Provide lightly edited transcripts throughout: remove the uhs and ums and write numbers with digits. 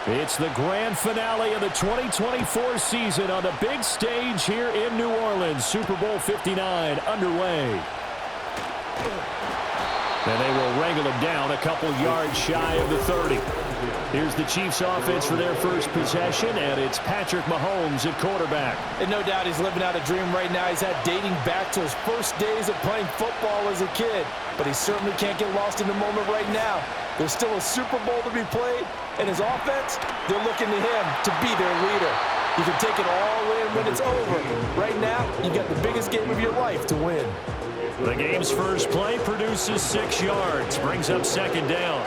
It's the grand finale of the 2024 season on the big stage here in New Orleans. Super Bowl 59 underway. And they will wrangle it down a couple yards shy of the 30. Here's the Chiefs offense for their first possession, and it's Patrick Mahomes at quarterback. And no doubt he's living out a dream right now. He's had dating back to his first days of playing football as a kid. But he certainly can't get lost in the moment right now. There's still a Super Bowl to be played, and his offense, they're looking to him to be their leader. You can take it all in when it's over. Right now, you got the biggest game of your life to win. The game's first play produces 6 yards, brings up second down.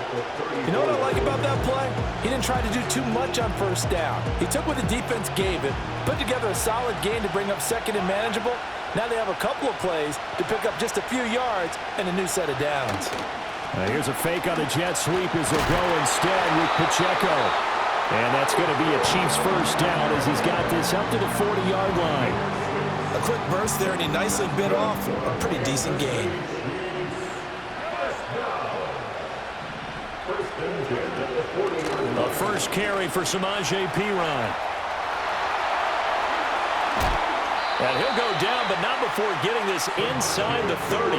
You know what I like about that play? He didn't try to do too much on first down. He took what the defense gave him, put together a solid gain to bring up second and manageable. Now they have a couple of plays to pick up just a few yards and a new set of downs. Here's a fake on the jet sweep as they'll go instead with Pacheco. And that's going to be a Chiefs first down as he's got this up to the 40-yard line. A quick burst there, and he nicely bit off a pretty decent gain. The first carry for Samaje Perine. And he'll go down, but not before getting this inside the 30.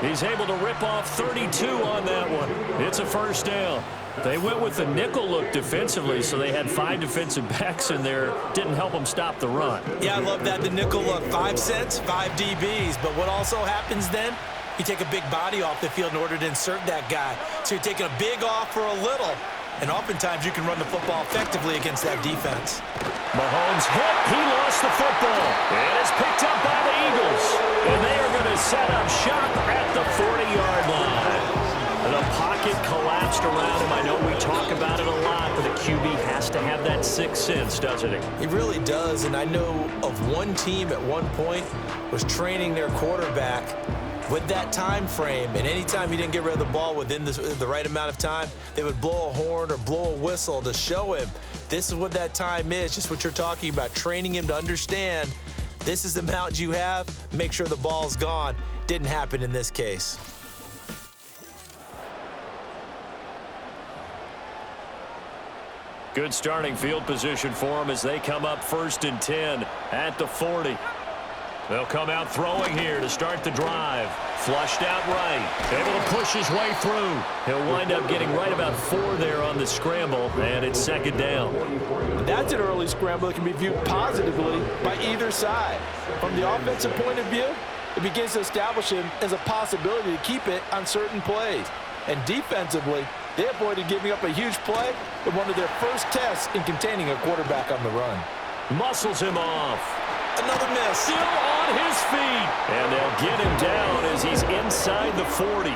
He's able to rip off 32 on that one. It's a first down. They went with the nickel look defensively, so they had 5 defensive backs in there. Didn't help them stop the run. Yeah, I love that, the nickel look. 5 cents, 5 DBs. But what also happens then? You take a big body off the field in order to insert that guy. So you're taking a big off for a little. And oftentimes you can run the football effectively against that defense. Mahomes hit. He lost the football. And it's picked up by the Eagles. And they are going to set up shop at the 40-yard line. The pocket collapsed around him. I know we talk about it a lot, but the QB has to have that sixth sense, doesn't he? He really does, and I know of one team at one point was training their quarterback with that time frame, and anytime he didn't get rid of the ball within the right amount of time, they would blow a horn or blow a whistle to show him this is what that time is, just what you're talking about, training him to understand this is the amount you have, make sure the ball's gone. Didn't happen in this case. Good starting field position for them as they come up 1st and 10 at the 40. They'll come out throwing here to start the drive. Flushed out right. Able to push his way through. He'll wind up getting right about 4 there on the scramble, and it's second down. That's an early scramble that can be viewed positively by either side. From the offensive point of view, it begins to establish him as a possibility to keep it on certain plays. And defensively, they avoided giving up a huge play in one of their first tests in containing a quarterback on the run. Muscles him off. Another miss. Still on his feet. And they'll get him down as he's inside the 40.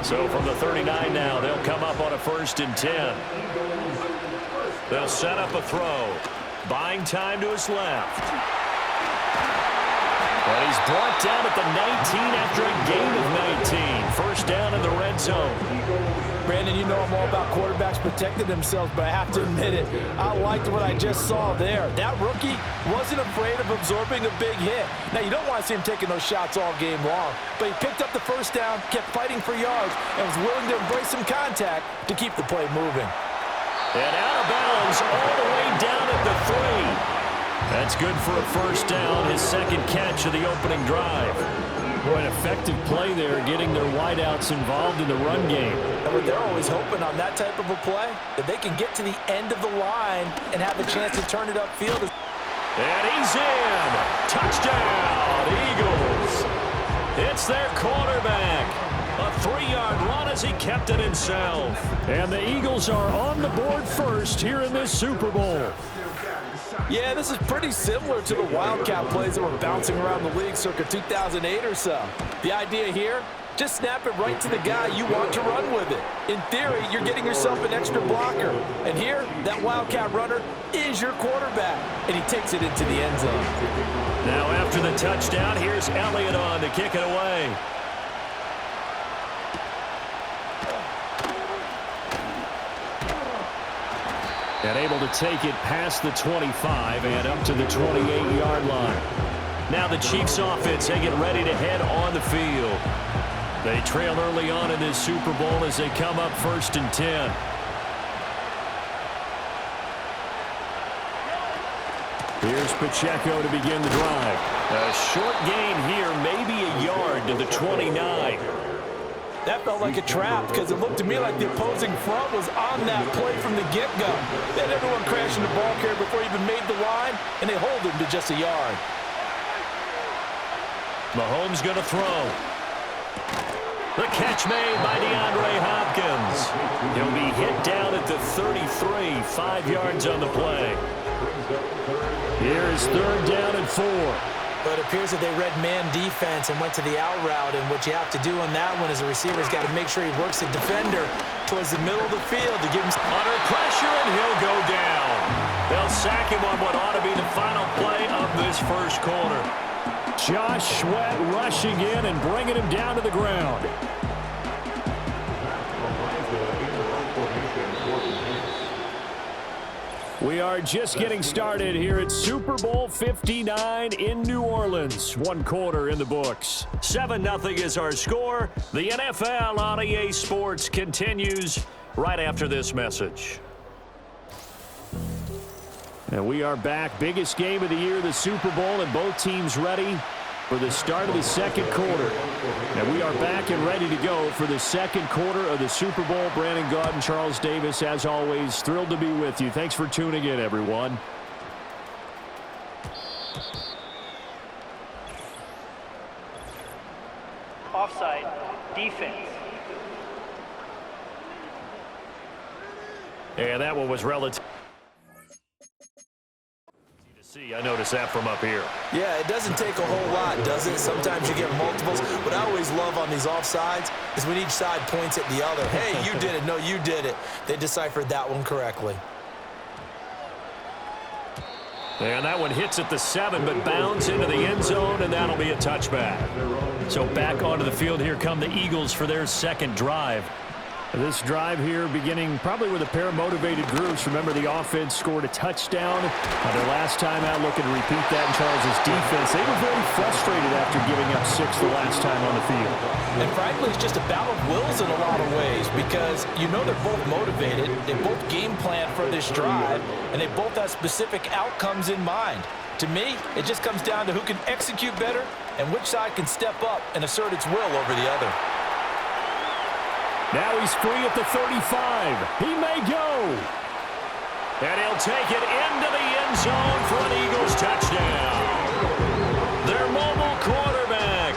So from the 39 now, they'll come up on a 1st and 10. They'll set up a throw. Buying time to his left. But he's brought down at the 19 after a gain of 19. First down in the red zone. Brandon, you know I'm all about quarterbacks protecting themselves, but I have to admit it. I liked what I just saw there. That rookie wasn't afraid of absorbing a big hit. Now, you don't want to see him taking those shots all game long, but he picked up the first down, kept fighting for yards, and was willing to embrace some contact to keep the play moving. And out of bounds all the way down at the 3. That's good for a first down, his second catch of the opening drive. Boy, an effective play there, getting their wideouts involved in the run game. And they're always hoping on that type of a play that they can get to the end of the line and have a chance to turn it upfield. And he's in. Touchdown, Eagles. It's their quarterback. A 3-yard run as he kept it himself. And the Eagles are on the board first here in this Super Bowl. Yeah, this is pretty similar to the Wildcat plays that were bouncing around the league circa 2008 or so. The idea here, just snap it right to the guy you want to run with it. In theory, you're getting yourself an extra blocker. And here, that Wildcat runner is your quarterback. And he takes it into the end zone. Now after the touchdown, here's Elliott on to kick it away. And able to take it past the 25 and up to the 28-yard line. Now the Chiefs offense, they get ready to head on the field. They trail early on in this Super Bowl as they come up 1st and 10. Here's Pacheco to begin the drive. A short gain here, maybe a yard to the 29. That felt like a trap because it looked to me like the opposing front was on that play from the get-go. They had everyone crashing the ball carrier before he even made the line, and they hold him to just a yard. Mahomes going to throw. The catch made by DeAndre Hopkins. He'll be hit down at the 33, 5 yards on the play. Here is 3rd down and 4. But it appears that they read man defense and went to the out route, and what you have to do on that one is the receiver's got to make sure he works the defender towards the middle of the field to give him under pressure, and he'll go down. They'll sack him on what ought to be the final play of this first quarter. Josh Sweat rushing in and bringing him down to the ground. We are just getting started here at Super Bowl 59 in New Orleans. 1 quarter in the books. 7-0 is our score. The NFL on EA Sports continues right after this message. And we are back. Biggest game of the year, the Super Bowl, and both teams ready for the start of the second quarter. And we are back and ready to go for the second quarter of the Super Bowl. Brandon Gaud and Charles Davis, as always, thrilled to be with you. Thanks for tuning in, everyone. Offside, defense. And that one was relative. I noticed that from up here. Yeah, it doesn't take a whole lot, does it? Sometimes you get multiples. What I always love on these offsides is when each side points at the other. Hey, you did it. No, you did it. They deciphered that one correctly. And that one hits at the 7, but bounds into the end zone, and that'll be a touchback. So back onto the field, here come the Eagles for their second drive. This drive here beginning probably with a pair of motivated groups. Remember, the offense scored a touchdown their last time out, looking to repeat that in Charles' defense. They were very frustrated after giving up 6 the last time on the field. And frankly, it's just a battle of wills in a lot of ways because you know they're both motivated, they both game plan for this drive, and they both have specific outcomes in mind. To me, it just comes down to who can execute better and which side can step up and assert its will over the other. Now he's free at the 35. He may go. And he'll take it into the end zone for an Eagles touchdown. Their mobile quarterback.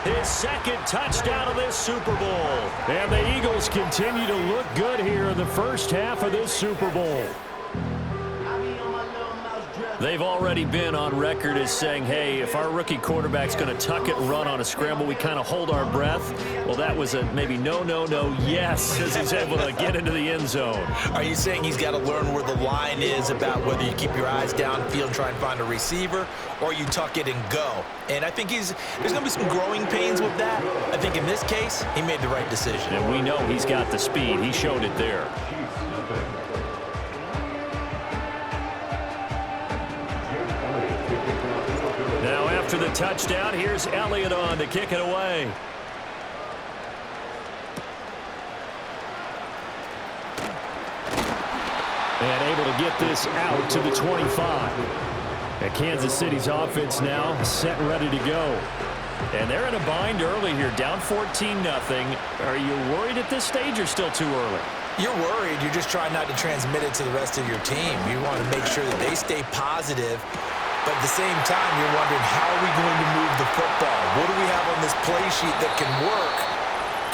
His second touchdown of this Super Bowl. And the Eagles continue to look good here in the first half of this Super Bowl. They've already been on record as saying, hey, if our rookie quarterback's going to tuck it and run on a scramble, we kind of hold our breath. Well, that was a maybe no, yes, as he's able to get into the end zone. Are you saying he's got to learn where the line is about whether you keep your eyes downfield and try and find a receiver, or you tuck it and go? And I think there's going to be some growing pains with that. I think in this case, he made the right decision. And we know he's got the speed. He showed it there. Now after the touchdown, here's Elliott on to kick it away. And able to get this out to the 25. And Kansas City's offense now set and ready to go. And they're in a bind early here, down 14-0. Are you worried at this stage or still too early? You're worried. You're just trying not to transmit it to the rest of your team. You want to make sure that they stay positive. But at the same time, you're wondering, how are we going to move the football? What do we have on this play sheet that can work?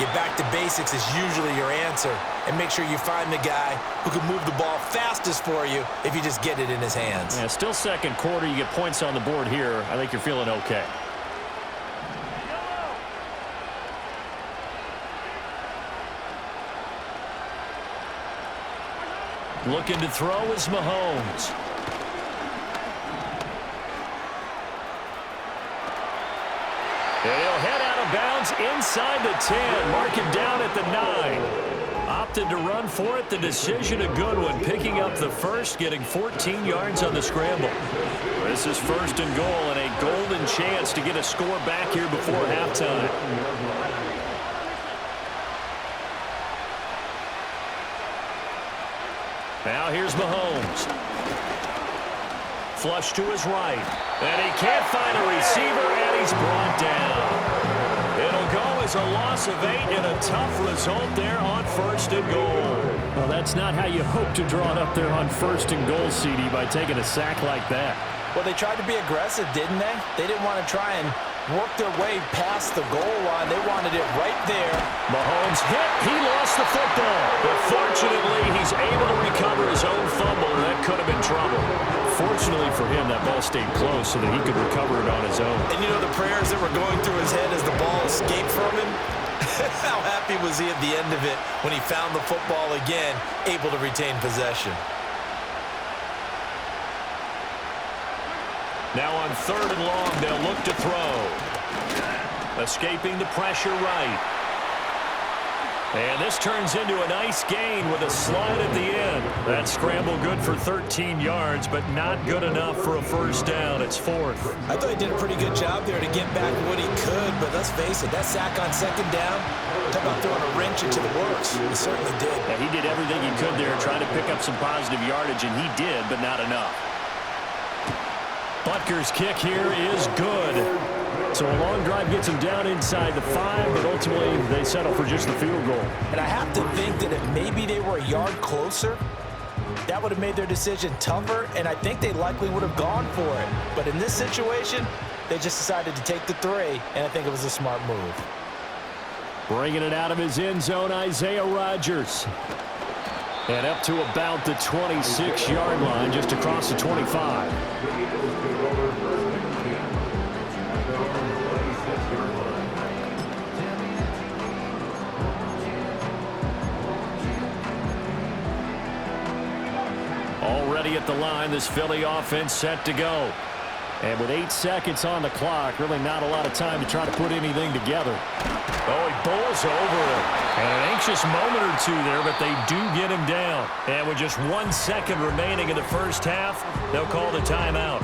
Get back to basics is usually your answer. And make sure you find the guy who can move the ball fastest for you if you just get it in his hands. Yeah, still second quarter. You get points on the board here. I think you're feeling okay. Looking to throw is Mahomes. And he'll head out of bounds inside the 10. Mark him down at the 9. Opted to run for it. The decision a good one. Picking up the first, getting 14 yards on the scramble. This is 1st and goal and a golden chance to get a score back here before halftime. Now here's Mahomes. Flush to his right. And he can't find a receiver, and he's brought down. It'll go as a loss of 8 and a tough result there on 1st and goal. Well, that's not how you hope to draw it up there on 1st and goal, CD, by taking a sack like that. Well, they tried to be aggressive, didn't they? They didn't want to try and work their way past the goal line. They wanted it right there. Mahomes hit. He lost the football. But fortunately, he's able to recover his own fumble, and that could have been trouble. Fortunately for him, that ball stayed close so that he could recover it on his own. And you know the prayers that were going through his head as the ball escaped from him? How happy was he at the end of it when he found the football again, able to retain possession? Now on 3rd and long, they'll look to throw. Escaping the pressure right. And this turns into a nice gain with a slide at the end. That scramble good for 13 yards, but not good enough for a 1st down. It's 4th. I thought he did a pretty good job there to get back what he could, but let's face it, that sack on 2nd down, talk about throwing a wrench into the works. He certainly did. Yeah, he did everything he could there, trying to pick up some positive yardage, and he did, but not enough. Butker's kick here is good. So a long drive gets him down inside the 5, but ultimately they settle for just the field goal. And I have to think that if maybe they were a yard closer, that would have made their decision tougher, and I think they likely would have gone for it. But in this situation, they just decided to take the 3, and I think it was a smart move. Bringing it out of his end zone, Isaiah Rodgers. And up to about the 26-yard line, just across the 25. Already at the line, this Philly offense set to go. And with 8 seconds on the clock, really not a lot of time to try to put anything together. Oh, he bowls over it. And an anxious moment or two there, but they do get him down. And with just 1 second remaining in the 1st half, they'll call the timeout.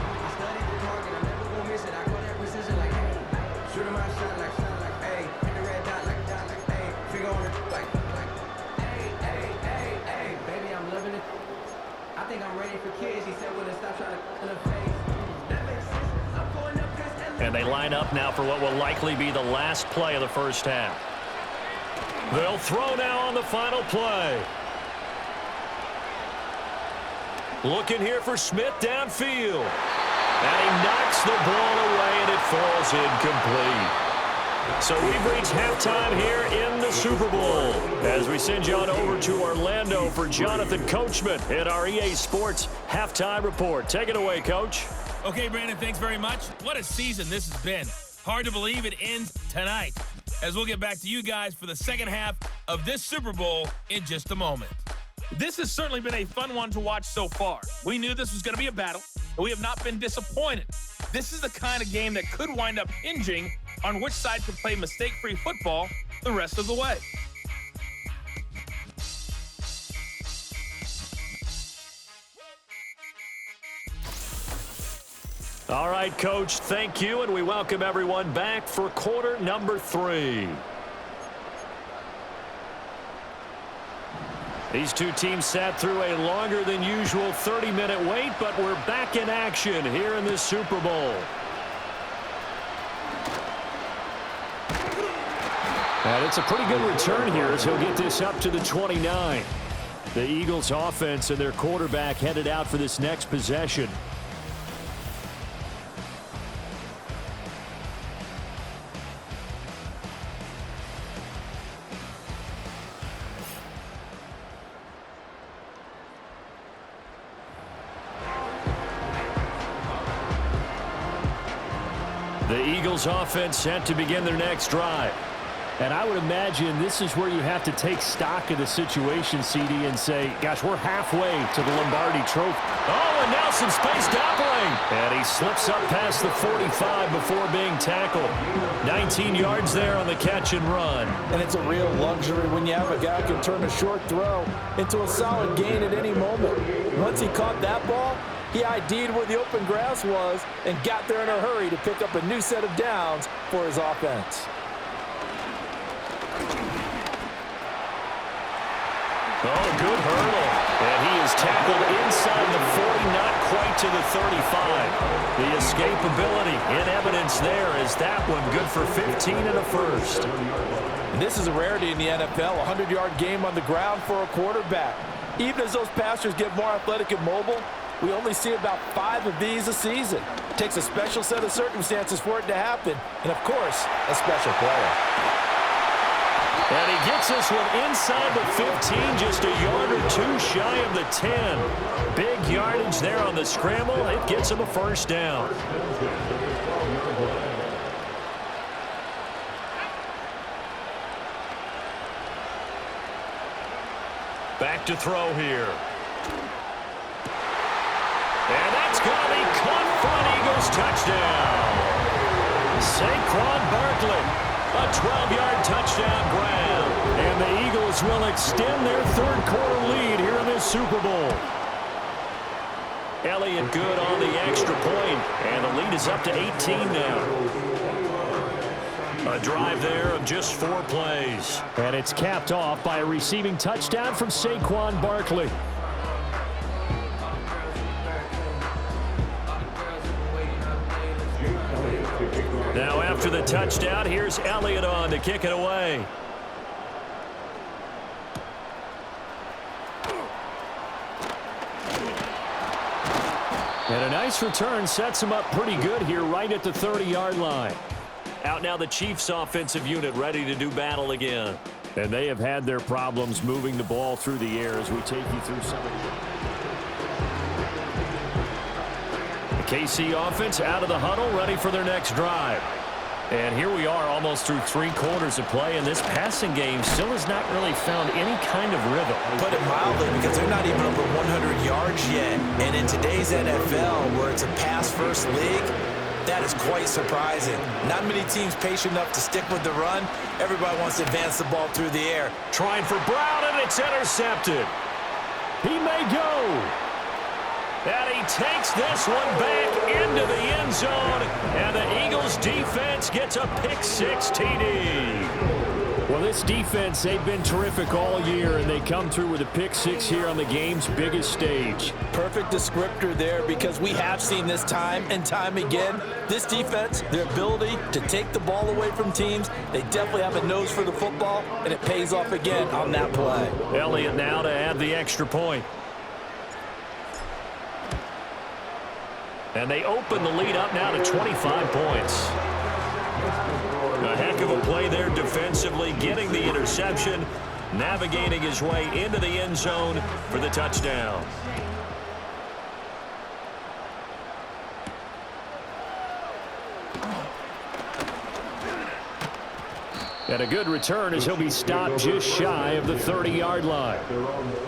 And they line up now for what will likely be the last play of the 1st half. They'll throw now on the final play. Looking here for Smith downfield. And he knocks the ball away, and it falls incomplete. So we've reached halftime here in the Super Bowl as we send you on over to Orlando for Jonathan Coachman in our EA Sports Halftime Report. Take it away, Coach. Okay, Brandon, thanks very much. What a season this has been. Hard to believe it ends tonight, as we'll get back to you guys for the 2nd half of this Super Bowl in just a moment. This has certainly been a fun one to watch so far. We knew this was going to be a battle, but we have not been disappointed. This is the kind of game that could wind up hinging on which side can play mistake-free football the rest of the way. All right, Coach, thank you, and we welcome everyone back for quarter number 3. These two teams sat through a longer than usual 30-minute wait, but we're back in action here in this Super Bowl. And it's a pretty good return here as he'll get this up to the 29. The Eagles offense and their quarterback headed out for this next possession. The Eagles offense set to begin their next drive. And I would imagine this is where you have to take stock of the situation, CD, and say, gosh, we're halfway to the Lombardi Trophy. Oh, and now some space doubling. And he slips up past the 45 before being tackled. 19 yards there on the catch and run. And it's a real luxury when you have a guy who can turn a short throw into a solid gain at any moment. Once he caught that ball, he ID'd where the open grass was and got there in a hurry to pick up a new set of downs for his offense. Oh, good hurdle. And he is tackled inside the 40, not quite to the 35. The escapability in evidence there as that one good for 15 and a first. And this is a rarity in the NFL, a 100-yard game on the ground for a quarterback. Even as those passers get more athletic and mobile, we only see about 5 of these a season. It takes a special set of circumstances for it to happen, and of course, a special player. And he gets this one inside the 15, just a yard or two shy of the 10. Big yardage there on the scramble. It gets him a first down. Back to throw here. And that's going to be caught front. Eagles touchdown. Saquon Barkley. A 12-yard touchdown grab. And the Eagles will extend their third-quarter lead here in this Super Bowl. Elliott good on the extra point, and the lead is up to 18 now. A drive there of just 4 plays. And it's capped off by a receiving touchdown from Saquon Barkley. Now after the touchdown, here's Elliott on to kick it away. And a nice return sets him up pretty good here right at the 30-yard line. Out now the Chiefs offensive unit ready to do battle again. And they have had their problems moving the ball through the air as we take you through some of the KC offense out of the huddle, ready for their next drive. And here we are almost through 3 quarters of play, and this passing game still has not really found any kind of rhythm. Put it mildly, because they're not even over 100 yards yet. And in today's NFL, where it's a pass-first league, that is quite surprising. Not many teams patient enough to stick with the run. Everybody wants to advance the ball through the air. Trying for Brown, and it's intercepted. He may go. And he takes this one back into the end zone, and the Eagles defense gets a pick-6 TD. Well, this defense, they've been terrific all year, and they come through with a pick-6 here on the game's biggest stage. Perfect descriptor there, because we have seen this time and time again. This defense, their ability to take the ball away from teams, they definitely have a nose for the football, and it pays off again on that play. Elliott now to add the extra point. And they open the lead up now to 25 points. A heck of a play there defensively, getting the interception, navigating his way into the end zone for the touchdown. And a good return as he'll be stopped just shy of the 30-yard line.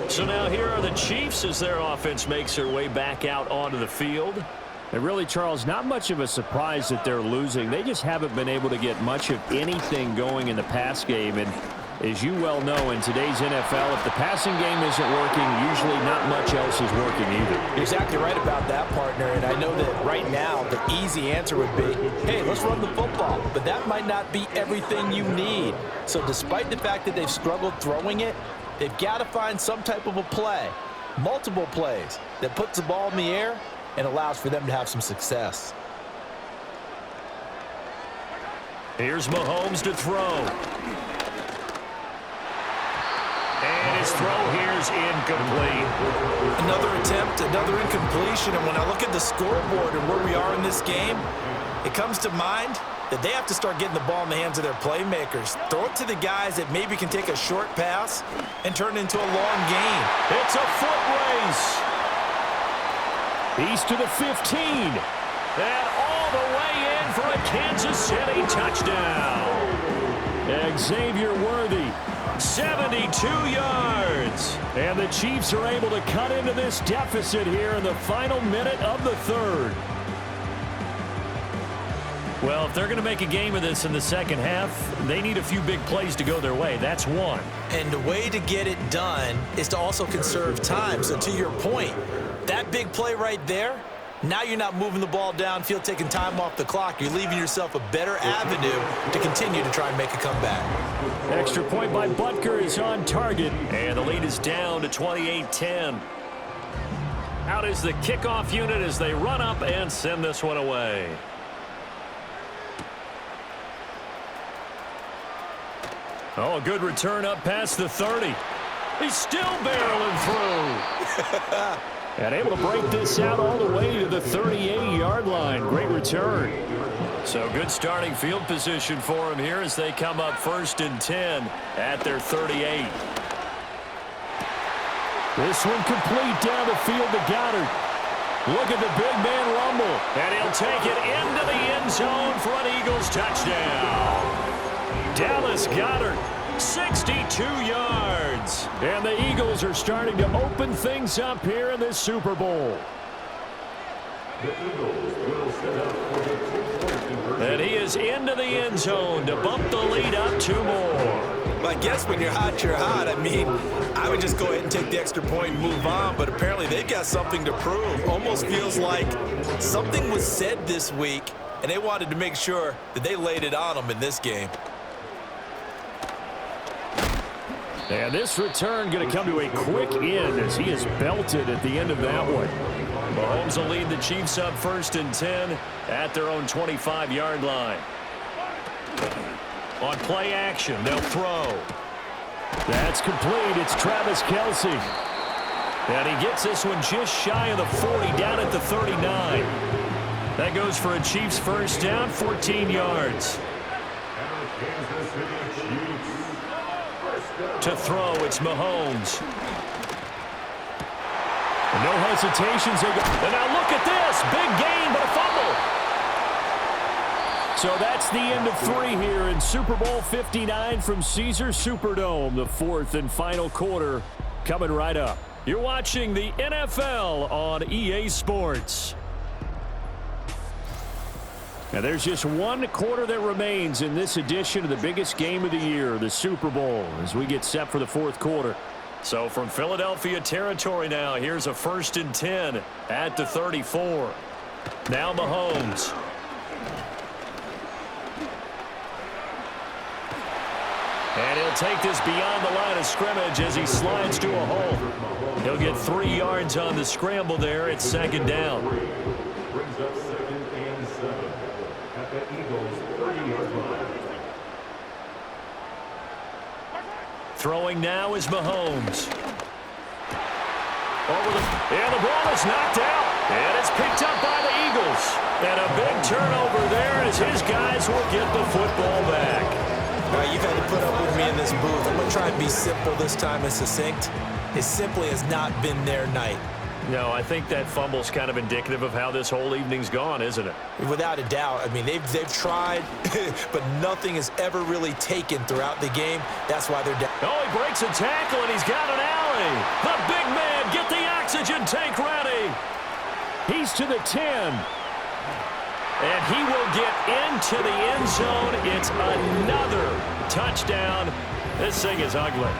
So now here are the Chiefs as their offense makes their way back out onto the field. And really, Charles, not much of a surprise that they're losing. They just haven't been able to get much of anything going in the pass game. And as you well know, in today's NFL, if the passing game isn't working, usually not much else is working either. You're exactly right about that, partner. And I know that right now the easy answer would be, hey, let's run the football. But that might not be everything you need. So despite the fact that they've struggled throwing it, they've got to find some type of a play, multiple plays, that puts the ball in the air and allows for them to have some success. Here's Mahomes to throw. And his throw here's incomplete. Another attempt, another incompletion. And when I look at the scoreboard and where we are in this game, it comes to mind that they have to start getting the ball in the hands of their playmakers. Throw it to the guys that maybe can take a short pass and turn it into a long gain. It's a foot race. He's to the 15. And all the way in for a Kansas City touchdown. Xavier Worthy, 72 yards. And the Chiefs are able to cut into this deficit here in the final minute of the third. Well, if they're going to make a game of this in the second half, they need a few big plays to go their way. That's one. And the way to get it done is to also conserve time. So to your point, that big play right there, now you're not moving the ball downfield, taking time off the clock. You're leaving yourself a better avenue to continue to try and make a comeback. Extra point by Butker is on target, and the lead is down to 28-10. Out is the kickoff unit as they run up and send this one away. Oh, a good return up past the 30. He's still barreling through. And able to break this out all the way to the 38-yard line. Great return. So good starting field position for him here as they come up 1st and 10 at their 38. This one complete down the field to Goddard. Look at the big man rumble. And he'll take it into the end zone for an Eagles touchdown. Dallas Goddard, 62 yards. And the Eagles are starting to open things up here in this Super Bowl. And he is into the end zone to bump the lead up 2 more. Well, I guess when you're hot, you're hot. I mean, I would just go ahead and take the extra point and move on, but apparently they've got something to prove. Almost feels like something was said this week, and they wanted to make sure that they laid it on them in this game. And this return going to come to a quick end as he is belted at the end of that one. Mahomes will lead the Chiefs up 1st and 10 at their own 25-yard line. On play action, they'll throw. That's complete. It's Travis Kelce. And he gets this one just shy of the 40, down at the 39. That goes for a Chiefs first down, 14 yards. To throw, it's Mahomes. No hesitations. And now look at this. Big gain, but a fumble. So that's the end of 3 here in Super Bowl 59 from Caesars Superdome. The 4th and final quarter coming right up. You're watching the NFL on EA Sports. Now there's just 1 quarter that remains in this edition of the biggest game of the year, the Super Bowl, as we get set for the 4th quarter. So from Philadelphia territory now, here's a 1st and 10 at the 34. Now Mahomes. And he'll take this beyond the line of scrimmage as he slides to a hole. He'll get 3 yards on the scramble there. It's 2nd down. Brings up 2nd and 7 at the Eagles' 30-yard line. Throwing now is Mahomes. And the ball is knocked out. And it's picked up by the Eagles. And a big turnover there as his guys will get the football back. All right, you've had to put up with me in this booth. I'm going to try and be simple this time and succinct. It simply has not been their night. No, I think that fumble's kind of indicative of how this whole evening's gone, isn't it? Without a doubt. I mean, they've tried, but nothing has ever really taken throughout the game. That's why they're down. Oh, he breaks a tackle, and he's got an alley. The big man, get the oxygen tank ready. He's to the 10. And he will get into the end zone. It's another touchdown. This thing is ugly.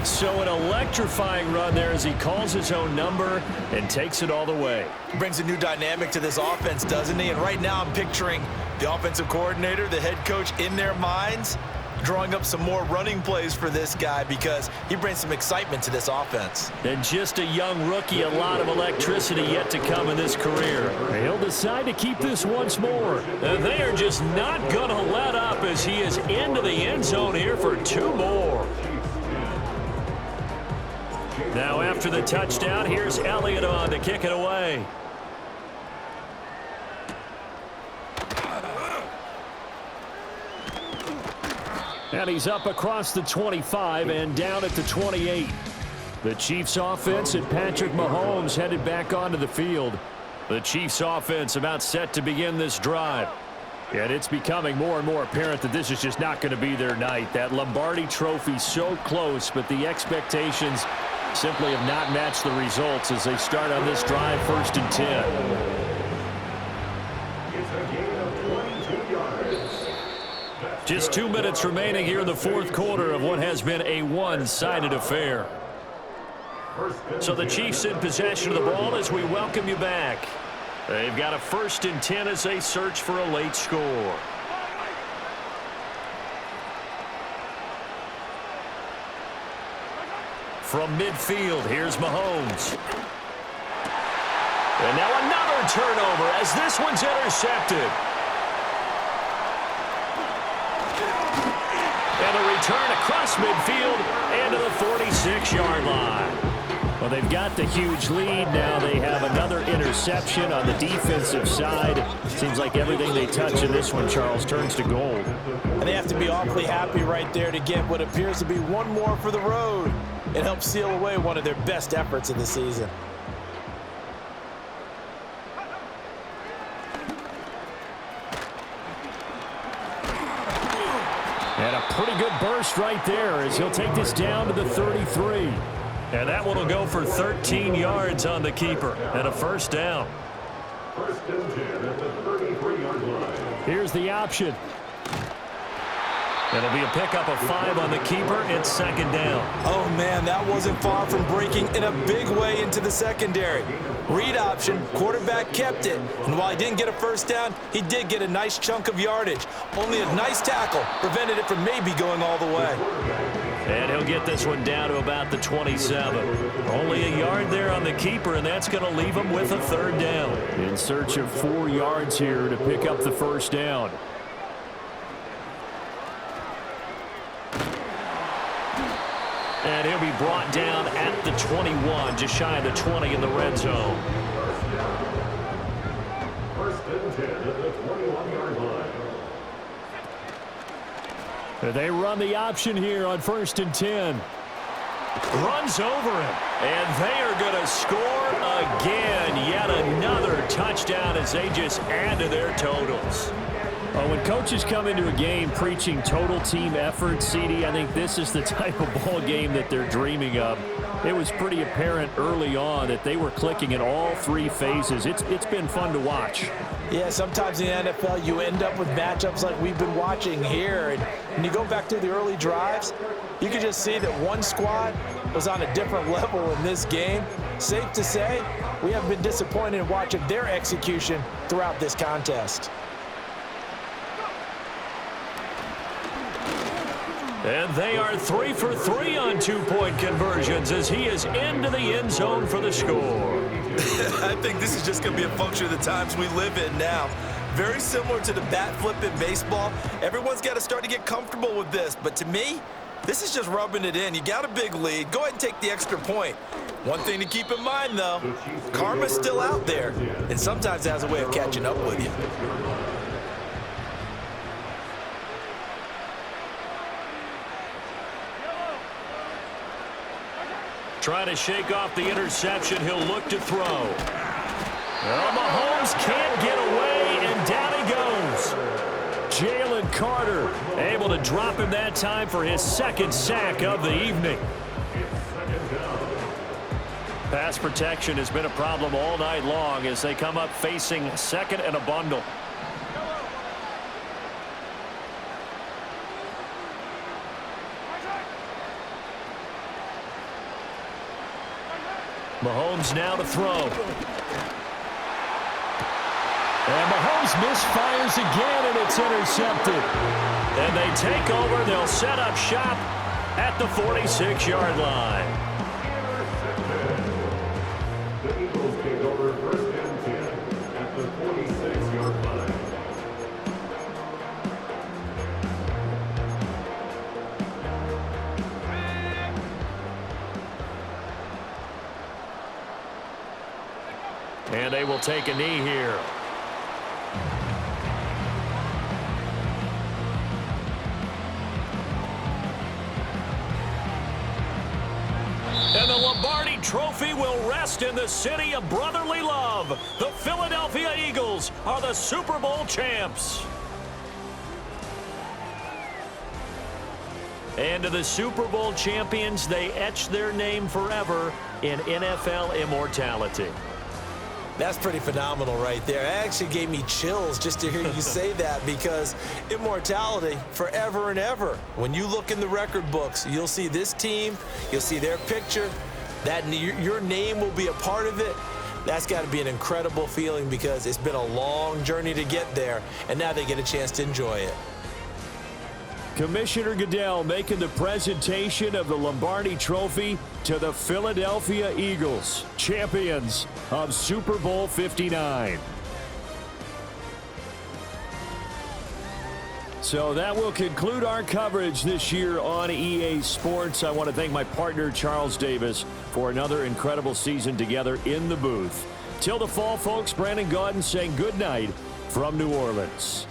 So an electrifying run there as he calls his own number and takes it all the way. Brings a new dynamic to this offense, doesn't he? And right now I'm picturing the offensive coordinator, the head coach in their minds, drawing up some more running plays for this guy because he brings some excitement to this offense. And just a young rookie, a lot of electricity yet to come in this career. He'll decide to keep this once more. And they are just not going to let up as he is into the end zone here for 2 more. Now after the touchdown, here's Elliott on to kick it away. And he's up across the 25 and down at the 28. The Chiefs offense and Patrick Mahomes headed back onto the field. The Chiefs offense about set to begin this drive. And it's becoming more and more apparent that this is just not going to be their night. That Lombardi trophy so close, but the expectations simply have not matched the results as they start on this drive 1st and 10. Just 2 minutes remaining here in the 4th quarter of what has been a one-sided affair. So the Chiefs in possession of the ball as we welcome you back. They've got a 1st and 10 as they search for a late score. from midfield. Here's Mahomes. And now another turnover as this one's intercepted. And a return across midfield and to the 46-yard line. Well, they've got the huge lead. Now they have another interception on the defensive side. Seems like everything they touch in this one, Charles, turns to gold. And they have to be awfully happy right there to get what appears to be one more for the road. It helps seal away one of their best efforts of the season. And a pretty good burst right there as he'll take this down to the 33. And that one will go for 13 yards on the keeper and a first down. First and 10 at the 33-yard line. Here's the option. It'll be a pickup of 5 on the keeper. It's second down. Oh, man, that wasn't far from breaking in a big way into the secondary. Read option, quarterback kept it. And while he didn't get a first down, he did get a nice chunk of yardage. Only a nice tackle prevented it from maybe going all the way. And he'll get this one down to about the 27. Only a yard there on the keeper, and that's going to leave him with a third down. In search of 4 yards here to pick up the first down. And he'll be brought down at the 21, just shy of the 20 in the red zone. First and 10 at the 21-yard line. They run the option here on first and 10. Runs over him, and they are going to score again. Yet another touchdown as they just add to their totals. When coaches come into a game preaching total team effort, CD, I think this is the type of ball game that they're dreaming of. It was pretty apparent early on that they were clicking in all 3 phases. It's been fun to watch. Yeah, sometimes in the NFL you end up with matchups like we've been watching here. And when you go back to the early drives, you can just see that one squad was on a different level in this game. Safe to say, we have been disappointed in watching their execution throughout this contest. And they are 3 for 3 on 2-point conversions as he is into the end zone for the score. I think this is just going to be a function of the times we live in now. Very similar to the bat flip in baseball. Everyone's got to start to get comfortable with this. But to me, this is just rubbing it in. You got a big lead. Go ahead and take the extra point. One thing to keep in mind, though, karma's still out there. And sometimes it has a way of catching up with you. Trying to shake off the interception. He'll look to throw. Well, Mahomes can't get away, and down he goes. Jalen Carter able to drop him that time for his second sack of the evening. Pass protection has been a problem all night long as they come up facing second and a bundle. Mahomes now to throw. And Mahomes misfires again, and it's intercepted. And they take over. They'll set up shop at the 46-yard line. The Eagles take over first and 10 at the 46-yard line. And they will take a knee here. And the Lombardi Trophy will rest in the city of brotherly love. The Philadelphia Eagles are the Super Bowl champs. And to the Super Bowl champions, they etch their name forever in NFL immortality. That's pretty phenomenal right there. It actually gave me chills just to hear you say that, because immortality forever and ever. When you look in the record books, you'll see this team, you'll see their picture, that your name will be a part of it. That's got to be an incredible feeling, because it's been a long journey to get there, and now they get a chance to enjoy it. Commissioner Goodell making the presentation of the Lombardi Trophy to the Philadelphia Eagles, champions of Super Bowl 59. So that will conclude our coverage this year on EA Sports. I want to thank my partner, Charles Davis, for another incredible season together in the booth. Till the fall, folks, Brandon Gaudin saying good night from New Orleans.